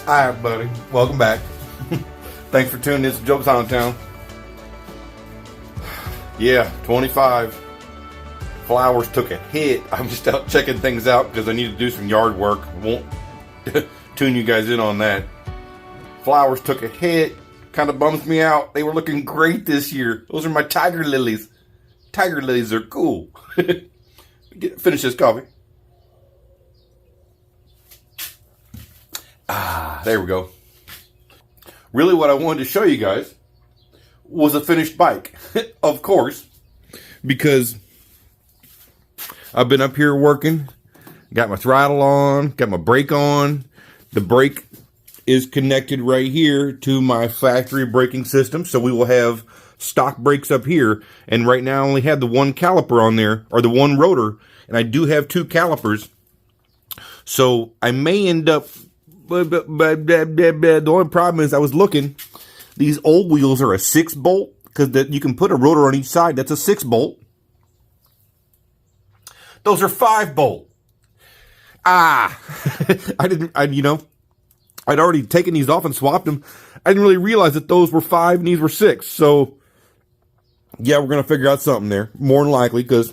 Alright, buddy. Welcome back. Thanks for tuning in to Jobe's Town. Yeah, 25. Flowers took a hit. I'm just out checking things out because I need to do some yard work. Won't tune you guys in on that. Flowers took a hit. Kind of bums me out. They were looking great this year. Those are my tiger lilies. Tiger lilies are cool. Finish this coffee. There we go. Really what I wanted to show you guys was a finished bike. Of course. Because I've been up here working. Got my throttle on. Got my brake on. The brake is connected right here to my factory braking system. So we will have stock brakes up here. And right now I only have the one caliper on there. Or the one rotor. And I do have two calipers. So I may end up... But the only problem is I was looking. These old wheels are a 6-bolt. Because you can put a rotor on each side. That's a 6-bolt. Those are 5-bolt. I'd already taken these off and swapped them. I didn't really realize that those were 5 and these were 6. So, yeah, we're going to figure out something there. More than likely, because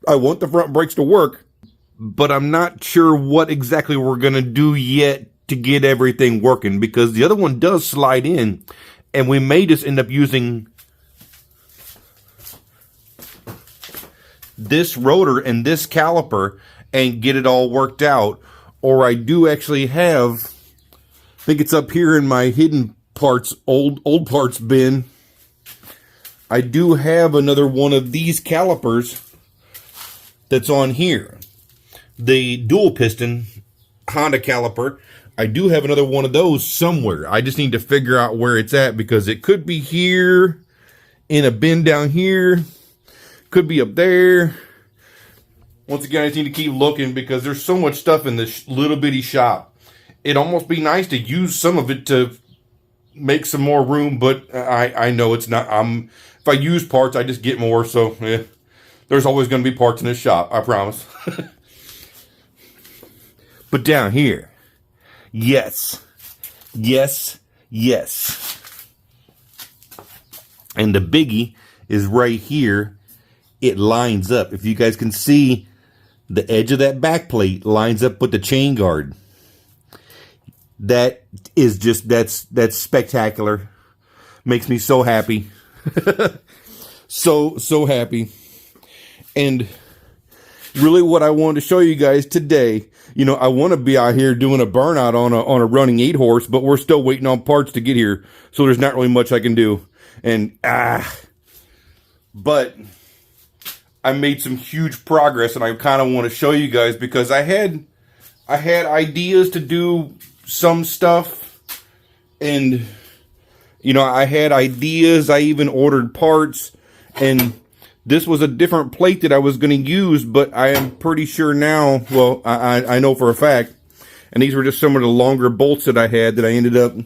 I want the front brakes to work. But I'm not sure what exactly we're going to do yet to get everything working. Because the other one does slide in. And we may just end up using this rotor and this caliper and get it all worked out. Or I do actually have, I think it's up here in my hidden parts, old parts bin. I do have another one of these calipers that's on here. The dual piston Honda caliper. I do have another one of those somewhere. I just need to figure out where it's at because it could be here in a bin down here. Could be up there. Once again, I just need to keep looking because there's so much stuff in this little bitty shop. It'd almost be nice to use some of it to make some more room, but I know it's not. If I use parts, I just get more. So yeah, there's always going to be parts in this shop. I promise. But down here, yes. And the biggie is right here. It lines up. If you guys can see, the edge of that back plate lines up with the chain guard. That is just, that's spectacular. Makes me so happy. so happy. And really what I wanted to show you guys today, I want to be out here doing a burnout on a running 8-horse, but we're still waiting on parts to get here. So there's not really much I can do. And, but I made some huge progress, and I kind of want to show you guys because I had ideas to do some stuff, and I had ideas. I even ordered parts, and this was a different plate that I was going to use, but I am pretty sure now. Well, I know for a fact, and these were just some of the longer bolts that I had that I ended up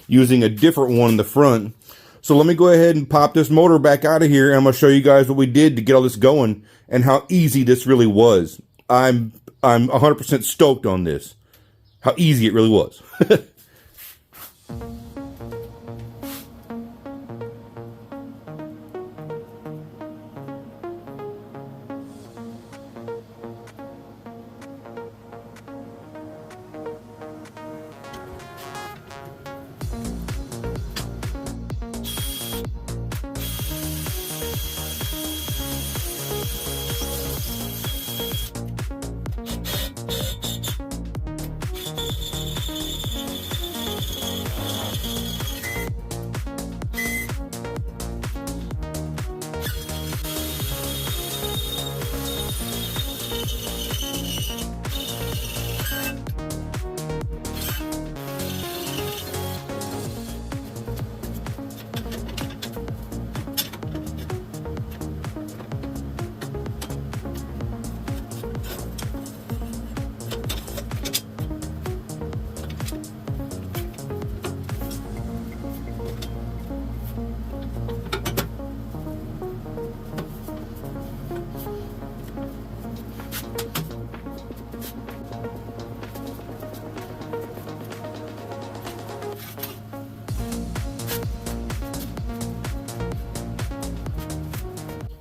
using a different one in the front. So let me go ahead and pop this motor back out of here, and I'm going to show you guys what we did to get all this going and how easy this really was. I'm 100% stoked on this. How easy it really was.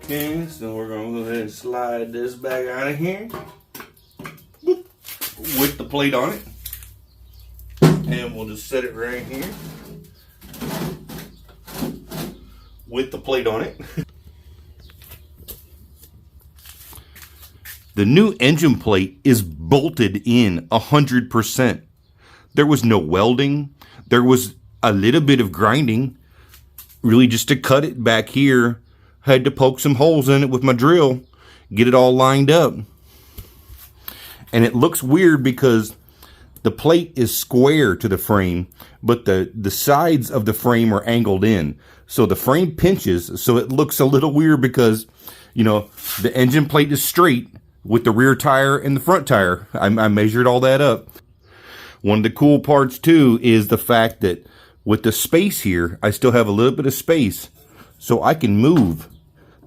Okay, so we're going to go ahead and slide this back out of here. Boop. With the plate on it. And we'll just set it right here. With the plate on it. The new engine plate is bolted in 100%. There was no welding. There was a little bit of grinding. Really just to cut it back here. Had to poke some holes in it with my drill. Get it all lined up. And it looks weird because the plate is square to the frame, but the sides of the frame are angled in. So the frame pinches, so it looks a little weird because, you know, the engine plate is straight with the rear tire and the front tire. I measured all that up. One of the cool parts too is the fact that with the space here, I still have a little bit of space, so I can move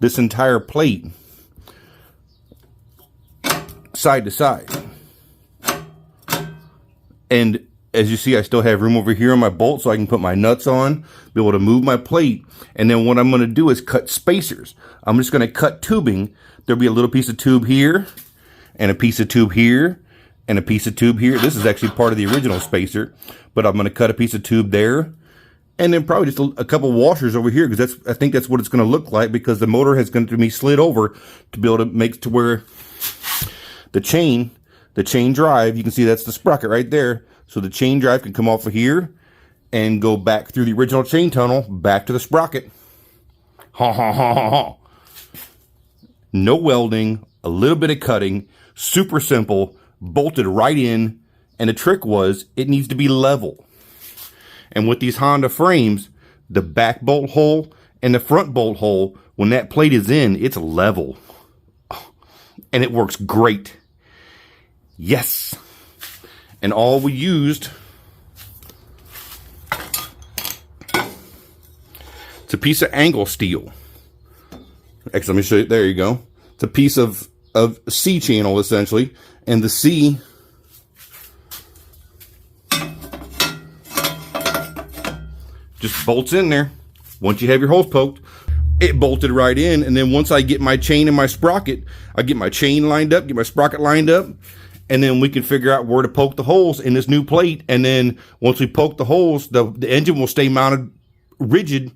this entire plate side to side. And as you see, I still have room over here on my bolt so I can put my nuts on, be able to move my plate. And then what I'm going to do is cut spacers. I'm just going to cut tubing. There'll be a little piece of tube here, and a piece of tube here, and a piece of tube here. This is actually part of the original spacer, but I'm going to cut a piece of tube there. And then probably just a couple washers over here, because I think that's what it's going to look like, because the motor has going to be slid over to be able to make to where the chain drive, you can see that's the sprocket right there. So the chain drive can come off of here and go back through the original chain tunnel back to the sprocket. Ha ha ha ha ha. No welding, a little bit of cutting, super simple, bolted right in. And the trick was it needs to be level. And with these Honda frames, the back bolt hole and the front bolt hole, when that plate is in, it's level. And it works great. Yes. And all we used, it's a piece of angle steel. Actually, let me show you. There you go. It's a piece of C channel, essentially. And the C just bolts in there. Once you have your holes poked, it bolted right in. And then once I get my chain and my sprocket, I get my chain lined up, get my sprocket lined up, and then we can figure out where to poke the holes in this new plate. And then once we poke the holes, the engine will stay mounted rigid.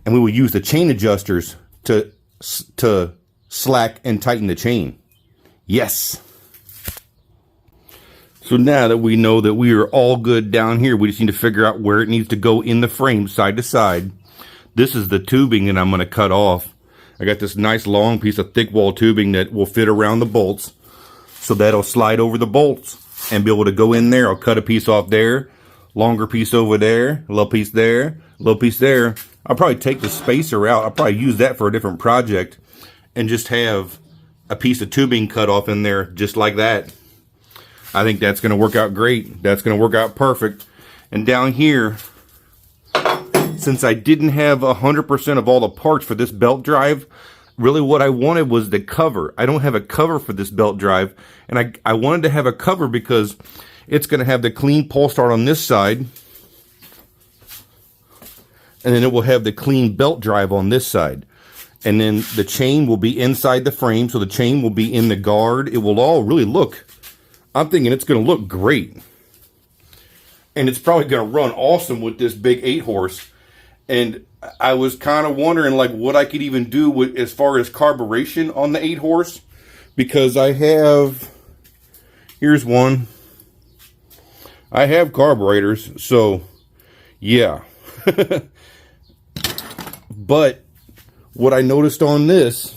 And we will use the chain adjusters to slack and tighten the chain. Yes. So now that we know that we are all good down here, we just need to figure out where it needs to go in the frame side to side. This is the tubing that I'm going to cut off. I got this nice long piece of thick wall tubing that will fit around the bolts. So that'll slide over the bolts and be able to go in there. I'll cut a piece off there, longer piece over there, a little piece there, a little piece there. I'll probably take the spacer out. I'll probably use that for a different project and just have a piece of tubing cut off in there just like that. I think that's going to work out great. That's going to work out perfect. And down here, since I didn't have 100% of all the parts for this belt drive, really what I wanted was the cover. I don't have a cover for this belt drive, and I wanted to have a cover because it's going to have the clean pull start on this side, and then it will have the clean belt drive on this side. And then the chain will be inside the frame, so the chain will be in the guard. It will all really look, I'm thinking it's going to look great. And it's probably going to run awesome with this big 8-horse. And I was kind of wondering like what I could even do with as far as carburation on the 8-horse. Because I have, here's one. I have carburetors, so yeah. But what I noticed on this,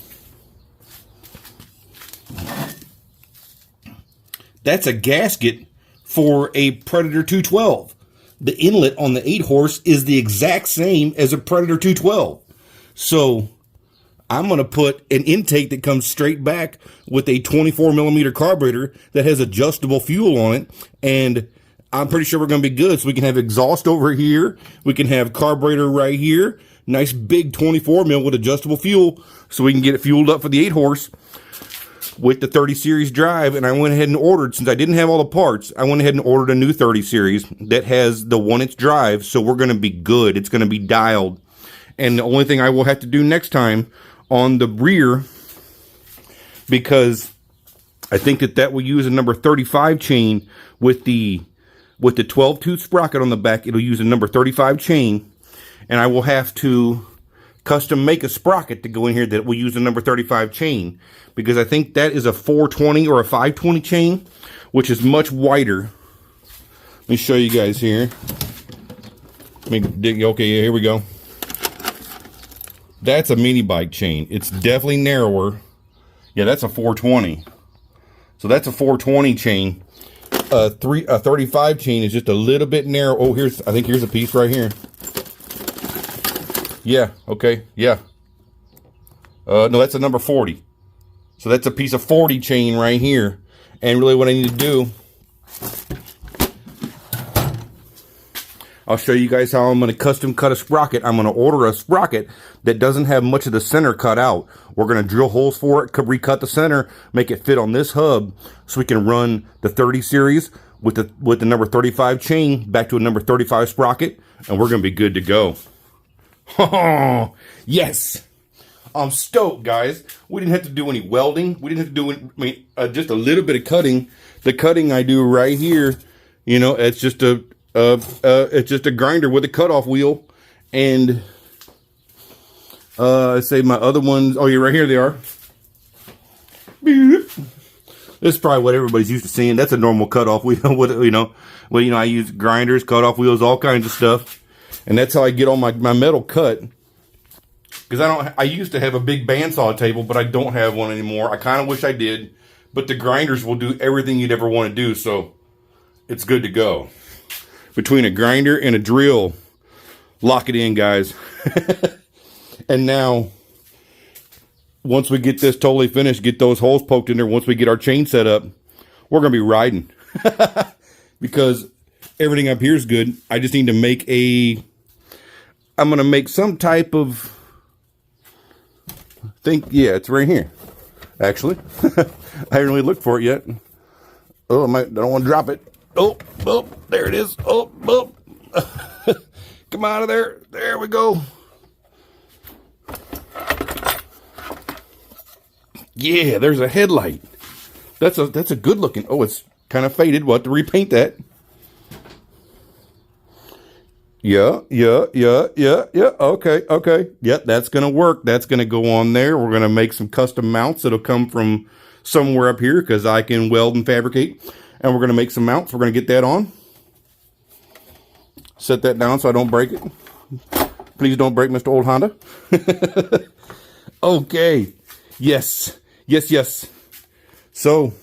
that's a gasket for a Predator 212. The inlet on the 8-horse is the exact same as a Predator 212. So I'm going to put an intake that comes straight back with a 24mm carburetor that has adjustable fuel on it. And I'm pretty sure we're going to be good. So we can have exhaust over here. We can have carburetor right here. Nice big 24mm with adjustable fuel. So we can get it fueled up for the 8-horse with the 30 series drive. And I went ahead and ordered, since I didn't have all the parts, I went ahead and ordered a new 30 series that has the 1-inch drive. So we're going to be good. It's going to be dialed. And the only thing I will have to do next time on the rear, because I think that will use a number 35 chain with the 12 tooth sprocket on the back. It'll use a number 35 chain, and I will have to custom make a sprocket to go in here that will use a number 35 chain, because I think that is a 420 or a 520 chain, which is much wider. Let me show you guys here. Let me dig. Okay, here we go. That's a mini bike chain. It's definitely narrower. Yeah, that's a 420. So that's a 420 chain. A 35 chain is just a little bit narrow. Oh, I think here's a piece right here. Yeah, okay, yeah. No, that's a number 40. So that's a piece of 40 chain right here. And really what I need to do, I'll show you guys how I'm going to custom cut a sprocket. I'm going to order a sprocket that doesn't have much of the center cut out. We're going to drill holes for it, recut the center, make it fit on this hub so we can run the 30 series with the number 35 chain back to a number 35 sprocket, and we're going to be good to go. Oh, yes. I'm stoked, guys. We didn't have to do any welding. We didn't have to do just a little bit of cutting. The cutting I do right here, you know, it's just a grinder with a cutoff wheel. And I say my other ones. Oh, yeah, right here they are. This is probably what everybody's used to seeing. That's a normal cutoff wheel. I use grinders, cutoff wheels, all kinds of stuff. And that's how I get all my metal cut. Because I used to have a big bandsaw table, but I don't have one anymore. I kind of wish I did. But the grinders will do everything you'd ever want to do, so it's good to go. Between a grinder and a drill, lock it in, guys. And now, once we get this totally finished, get those holes poked in there, once we get our chain set up, we're going to be riding. Because everything up here is good. I just need to make I'm going to make some type of, yeah, it's right here, actually. I haven't really looked for it yet. Oh, I don't want to drop it. Oh, there it is. Oh. Come out of there. There we go. Yeah, there's a headlight. That's a good looking. Oh, it's kind of faded. We'll have to repaint that. Yeah. Okay. Yep, that's going to work. That's going to go on there. We're going to make some custom mounts that'll come from somewhere up here because I can weld and fabricate. And we're going to make some mounts. We're going to get that on. Set that down so I don't break it. Please don't break Mr. Old Honda. Okay. Yes. So,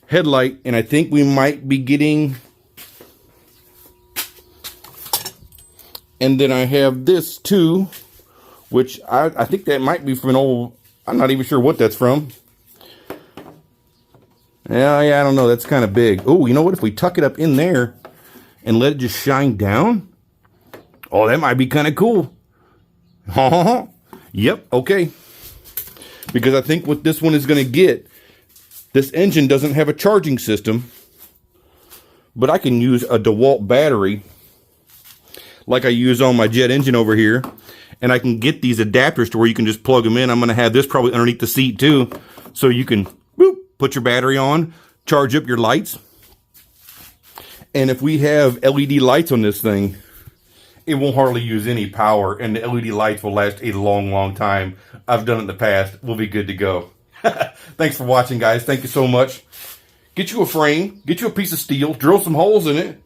headlight. And I think we might be getting... And then I have this too, which I think that might be from an old, I'm not even sure what that's from. Yeah, I don't know. That's kind of big. Oh, you know what? If we tuck it up in there and let it just shine down. Oh, that might be kind of cool. Yep, okay. Because I think what this one is going to get, this engine doesn't have a charging system, but I can use a DeWalt battery like I use on my jet engine over here, and I can get these adapters to where you can just plug them in. I'm going to have this probably underneath the seat too, so you can put your battery on, charge up your lights. And if we have LED lights on this thing, it won't hardly use any power, and the LED lights will last a long time. I've done it in the past. We'll be good to go. Thanks for watching, guys. Thank you so much. Get you a frame, get you a piece of steel, drill some holes in it,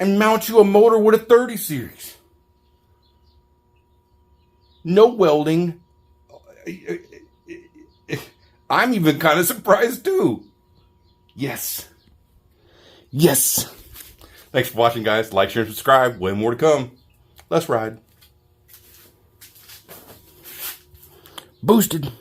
and mount you a motor with a 30 series. No welding. I'm even kind of surprised too. Yes. Thanks for watching, guys. Like, share, and subscribe. Way more to come. Let's ride. Boosted.